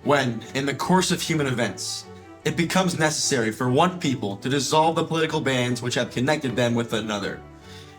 when, in the course of human events, it becomes necessary for one people to dissolve the political bands which have connected them with another,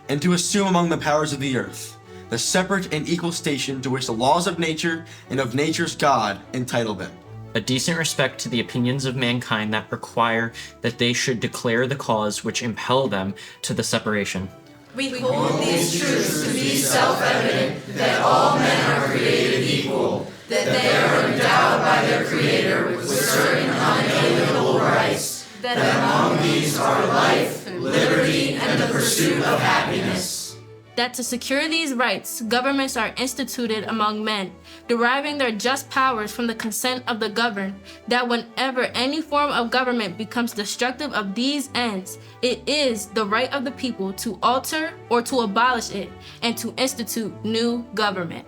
and to assume among the powers of the earth the separate and equal station to which the laws of nature and of nature's God entitle them. A decent respect to the opinions of mankind that require that they should declare the cause which impel them to the separation. We hold these truths to be self-evident, that all men are created equal, that they are endowed by their Creator with certain unalienable rights, that among these are life, liberty, and the pursuit of happiness. That to secure these rights, governments are instituted among men, deriving their just powers from the consent of the governed, that whenever any form of government becomes destructive of these ends, it is the right of the people to alter or to abolish it, and to institute new government.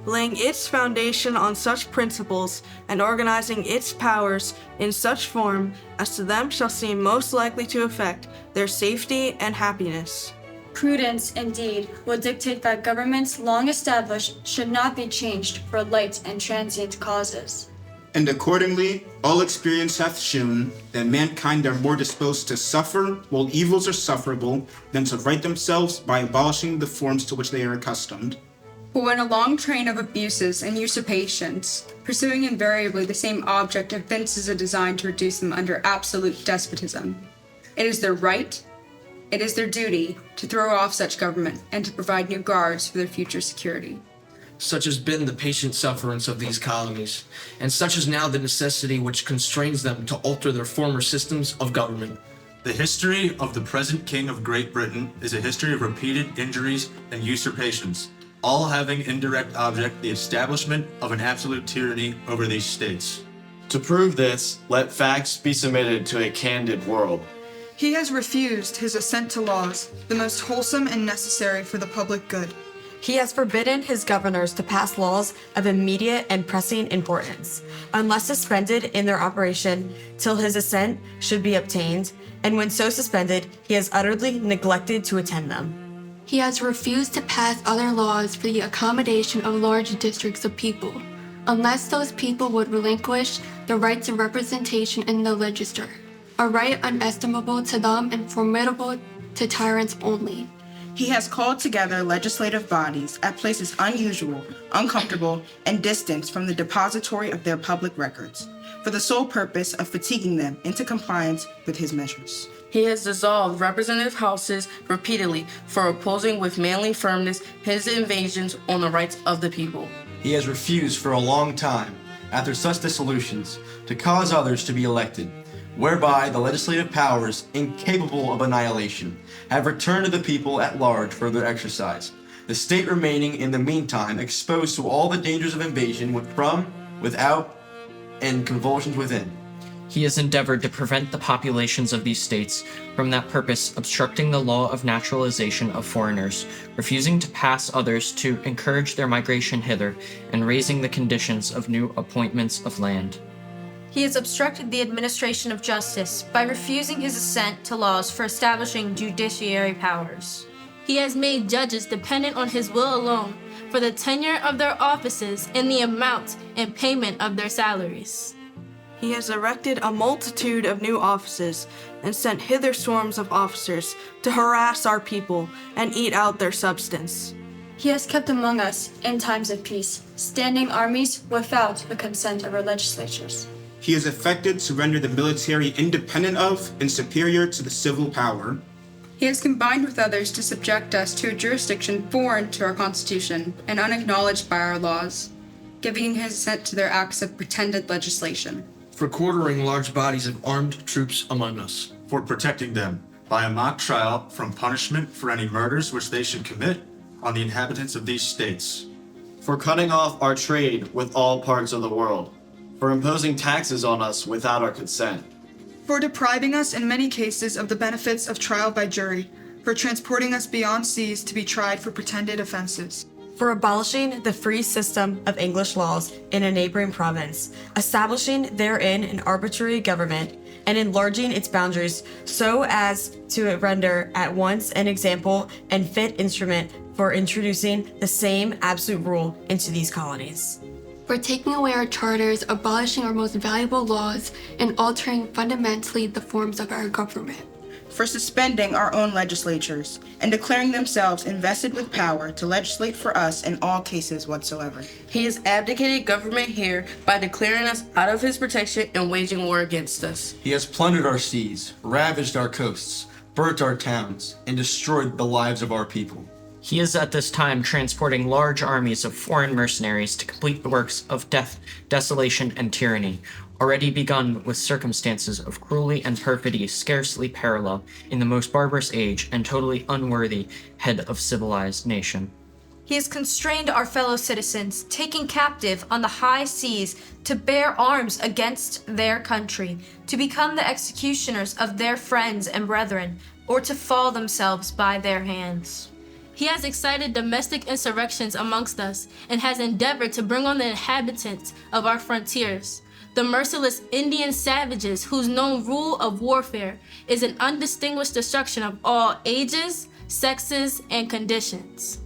Laying its foundation on such principles, and organizing its powers in such form as to them shall seem most likely to affect their safety and happiness. Prudence, indeed, will dictate that governments long established should not be changed for light and transient causes. And accordingly, all experience hath shown that mankind are more disposed to suffer while evils are sufferable than to right themselves by abolishing the forms to which they are accustomed. For when a long train of abuses and usurpations, pursuing invariably the same object, evinces a design to reduce them under absolute despotism, it is their right, it is their duty to throw off such government and to provide new guards for their future security. Such has been the patient sufferance of these colonies, and such is now the necessity which constrains them to alter their former systems of government. The history of the present King of Great Britain is a history of repeated injuries and usurpations, all having indirect object the establishment of an absolute tyranny over these states. To prove this, let facts be submitted to a candid world. He has refused his assent to laws, the most wholesome and necessary for the public good. He has forbidden his governors to pass laws of immediate and pressing importance, unless suspended in their operation till his assent should be obtained, and when so suspended, he has utterly neglected to attend them. He has refused to pass other laws for the accommodation of large districts of people, unless those people would relinquish the rights of representation in the legislature, a right unestimable to them and formidable to tyrants only. He has called together legislative bodies at places unusual, uncomfortable, and distant from the depository of their public records, for the sole purpose of fatiguing them into compliance with his measures. He has dissolved representative houses repeatedly for opposing with manly firmness his invasions on the rights of the people. He has refused for a long time, after such dissolutions, to cause others to be elected, whereby the legislative powers, incapable of annihilation, have returned to the people at large for their exercise, the state remaining in the meantime exposed to all the dangers of invasion from, without, and convulsions within. He has endeavored to prevent the populations of these states from that purpose, obstructing the law of naturalization of foreigners, refusing to pass others to encourage their migration hither, and raising the conditions of new appointments of land. He has obstructed the administration of justice by refusing his assent to laws for establishing judiciary powers. He has made judges dependent on his will alone for the tenure of their offices and the amount and payment of their salaries. He has erected a multitude of new offices and sent hither swarms of officers to harass our people and eat out their substance. He has kept among us, in times of peace, standing armies without the consent of our legislatures. He has effected to render the military independent of and superior to the civil power. He has combined with others to subject us to a jurisdiction foreign to our Constitution and unacknowledged by our laws, giving his assent to their acts of pretended legislation. For quartering large bodies of armed troops among us. For protecting them by a mock trial from punishment for any murders which they should commit on the inhabitants of these states. For cutting off our trade with all parts of the world. For imposing taxes on us without our consent. For depriving us in many cases of the benefits of trial by jury. For transporting us beyond seas to be tried for pretended offenses. For abolishing the free system of English laws in a neighboring province, establishing therein an arbitrary government, and enlarging its boundaries so as to render at once an example and fit instrument for introducing the same absolute rule into these colonies. for taking away our charters, abolishing our most valuable laws, and altering fundamentally the forms of our government. For suspending our own legislatures and declaring themselves invested with power to legislate for us in all cases whatsoever. He has abdicated government here by declaring us out of his protection and waging war against us. He has plundered our seas, ravaged our coasts, burnt our towns, and destroyed the lives of our people. He is at this time transporting large armies of foreign mercenaries to complete the works of death, desolation, and tyranny, already begun with circumstances of cruelty and perfidy scarcely parallel in the most barbarous age and totally unworthy head of civilized nation. He has constrained our fellow citizens, taking captive on the high seas to bear arms against their country, to become the executioners of their friends and brethren, or to fall themselves by their hands. He has excited domestic insurrections amongst us and has endeavored to bring on the inhabitants of our frontiers, the merciless Indian savages whose known rule of warfare is an undistinguished destruction of all ages, sexes, and conditions.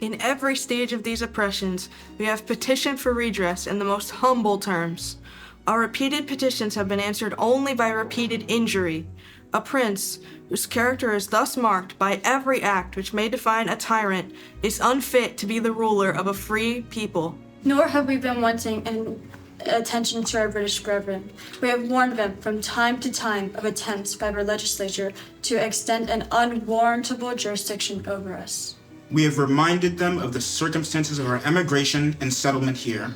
In every stage of these oppressions, we have petitioned for redress in the most humble terms. Our repeated petitions have been answered only by repeated injury. A prince, whose character is thus marked by every act which may define a tyrant, is unfit to be the ruler of a free people. Nor have we been wanting in attention to our British brethren. We have warned them from time to time of attempts by our legislature to extend an unwarrantable jurisdiction over us. We have reminded them of the circumstances of our emigration and settlement here.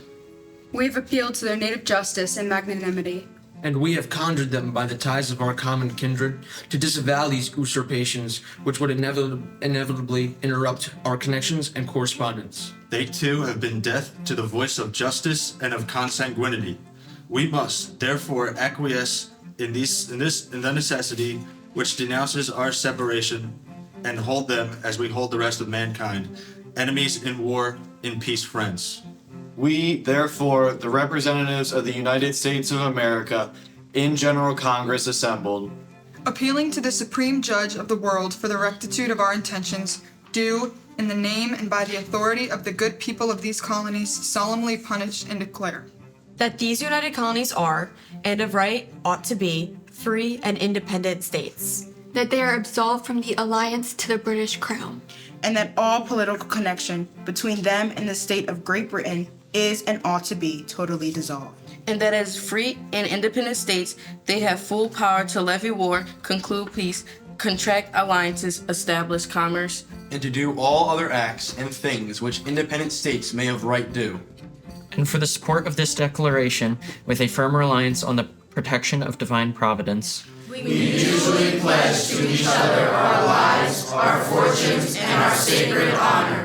We have appealed to their native justice and magnanimity. And we have conjured them by the ties of our common kindred to disavow these usurpations, which would inevitably interrupt our connections and correspondence. They too have been deaf to the voice of justice and of consanguinity. We must therefore acquiesce in the necessity which denounces our separation, and hold them as we hold the rest of mankind, enemies in war, in peace friends. We, therefore, the representatives of the United States of America, in General Congress assembled, appealing to the Supreme Judge of the world for the rectitude of our intentions, do, in the name and by the authority of the good people of these colonies, solemnly punish and declare that these united colonies are, and of right ought to be, free and independent states. That they are absolved from the alliance to the British Crown. And that all political connection between them and the state of Great Britain is and ought to be totally dissolved. And that as free and independent states, they have full power to levy war, conclude peace, contract alliances, establish commerce, and to do all other acts and things which independent states may of right do. And for the support of this declaration, with a firm reliance on the protection of divine providence, we mutually pledge to each other our lives, our fortunes, and our sacred honor.